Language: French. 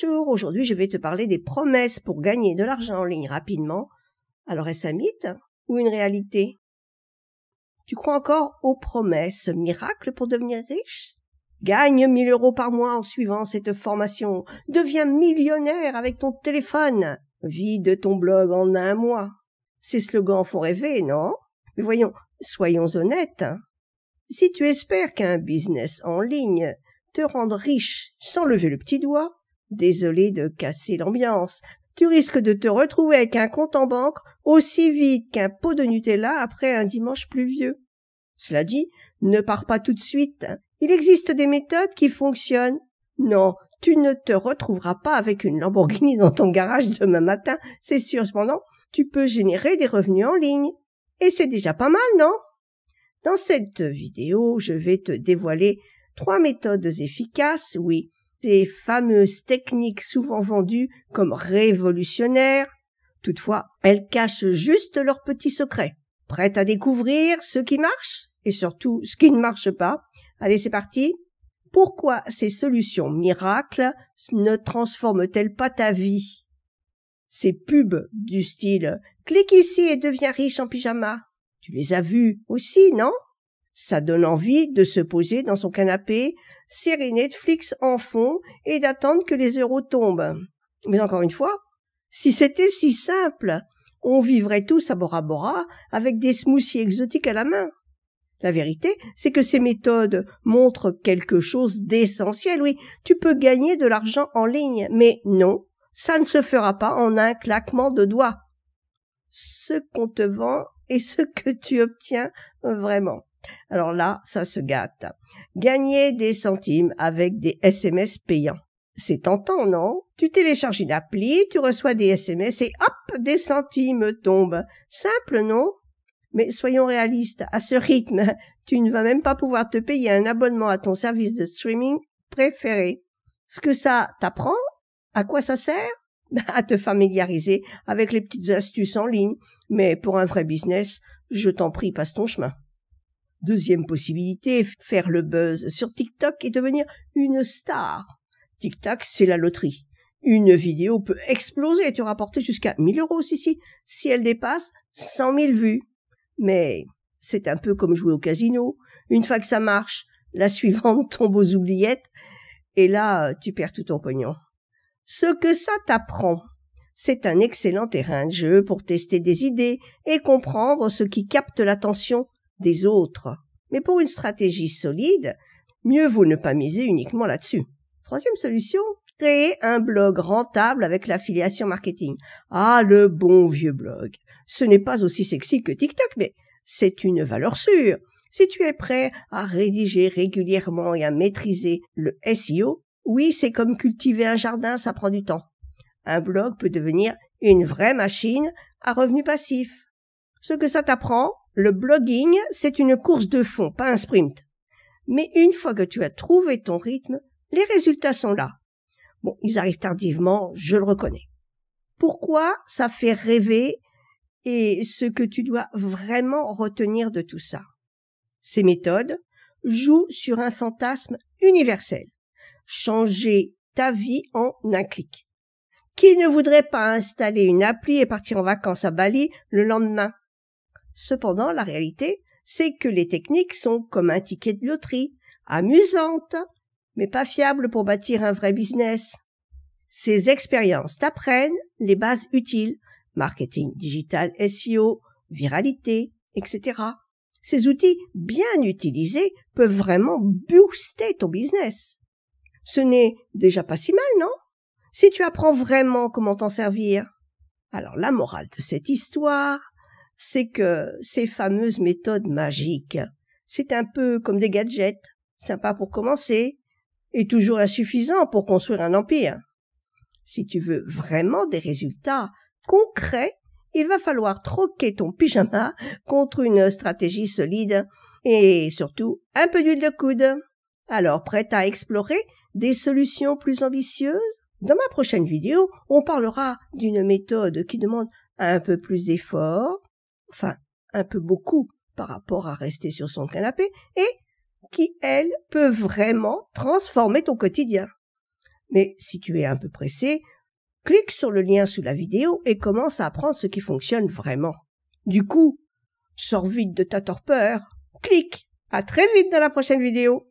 Bonjour, aujourd'hui je vais te parler des promesses pour gagner de l'argent en ligne rapidement. Alors est-ce un mythe ou une réalité? Tu crois encore aux promesses miracles pour devenir riche? Gagne 1000 € par mois en suivant cette formation. Deviens millionnaire avec ton téléphone. Vide ton blog en 1 mois. Ces slogans font rêver, non? Mais voyons, soyons honnêtes. Si tu espères qu'un business en ligne te rende riche sans lever le petit doigt, désolé de casser l'ambiance, tu risques de te retrouver avec un compte en banque aussi vite qu'un pot de Nutella après un dimanche pluvieux. Cela dit, ne pars pas tout de suite. Il existe des méthodes qui fonctionnent. Non, tu ne te retrouveras pas avec une Lamborghini dans ton garage demain matin, c'est sûr. Cependant, tu peux générer des revenus en ligne. Et c'est déjà pas mal, non? Dans cette vidéo, je vais te dévoiler 3 méthodes efficaces, oui, des fameuses techniques souvent vendues comme révolutionnaires. Toutefois, elles cachent juste leurs petits secrets. Prête à découvrir ce qui marche et surtout ce qui ne marche pas? Allez, c'est parti. Pourquoi ces solutions miracles ne transforment-elles pas ta vie? Ces pubs du style « clique ici et deviens riche en pyjama », tu les as vues aussi, non? Ça donne envie de se poser dans son canapé, serrer Netflix en fond et d'attendre que les euros tombent. Mais encore une fois, si c'était si simple, on vivrait tous à Bora Bora avec des smoothies exotiques à la main. La vérité, c'est que ces méthodes montrent quelque chose d'essentiel. Oui, tu peux gagner de l'argent en ligne, mais non, ça ne se fera pas en un claquement de doigts. Ce qu'on te vend et ce que tu obtiens vraiment. Alors là, ça se gâte. Gagner des centimes avec des SMS payants. C'est tentant, non? Tu télécharges une appli, tu reçois des SMS et hop, des centimes tombent. Simple, non? Mais soyons réalistes, à ce rythme, tu ne vas même pas pouvoir te payer un abonnement à ton service de streaming préféré. Ce que ça t'apprend, à quoi ça sert? À te familiariser avec les petites astuces en ligne. Mais pour un vrai business, je t'en prie, passe ton chemin. Deuxième possibilité, faire le buzz sur TikTok et devenir une star. TikTok, c'est la loterie. Une vidéo peut exploser et te rapporter jusqu'à 1000 € si elle dépasse 100 000 vues. Mais c'est un peu comme jouer au casino. Une fois que ça marche, la suivante tombe aux oubliettes et là, tu perds tout ton pognon. Ce que ça t'apprend, c'est un excellent terrain de jeu pour tester des idées et comprendre ce qui capte l'attention des autres. Mais pour une stratégie solide, mieux vaut ne pas miser uniquement là-dessus. Troisième solution, créer un blog rentable avec l'affiliation marketing. Ah, le bon vieux blog. Ce n'est pas aussi sexy que TikTok, mais c'est une valeur sûre. Si tu es prêt à rédiger régulièrement et à maîtriser le SEO, oui, c'est comme cultiver un jardin, ça prend du temps. Un blog peut devenir une vraie machine à revenus passifs. Ce que ça t'apprend, le blogging, c'est une course de fond, pas un sprint. Mais une fois que tu as trouvé ton rythme, les résultats sont là. Bon, ils arrivent tardivement, je le reconnais. Pourquoi ça fait rêver et ce que tu dois vraiment retenir de tout ça? Ces méthodes jouent sur un fantasme universel. Changer ta vie en un clic. Qui ne voudrait pas installer une appli et partir en vacances à Bali le lendemain? Cependant, la réalité, c'est que les techniques sont comme un ticket de loterie, amusantes, mais pas fiables pour bâtir un vrai business. Ces expériences t'apprennent les bases utiles, marketing digital, SEO, viralité, etc. Ces outils bien utilisés peuvent vraiment booster ton business. Ce n'est déjà pas si mal, non? Si tu apprends vraiment comment t'en servir. Alors la morale de cette histoire, c'est que ces fameuses méthodes magiques, c'est un peu comme des gadgets, sympa pour commencer, et toujours insuffisant pour construire un empire. Si tu veux vraiment des résultats concrets, il va falloir troquer ton pyjama contre une stratégie solide et surtout un peu d'huile de coude. Alors, prête à explorer des solutions plus ambitieuses? Dans ma prochaine vidéo, on parlera d'une méthode qui demande un peu plus d'efforts, enfin, un peu beaucoup par rapport à rester sur son canapé, et qui, elle, peut vraiment transformer ton quotidien. Mais si tu es un peu pressé, clique sur le lien sous la vidéo et commence à apprendre ce qui fonctionne vraiment. Du coup, sors vite de ta torpeur. Clique. À très vite dans la prochaine vidéo.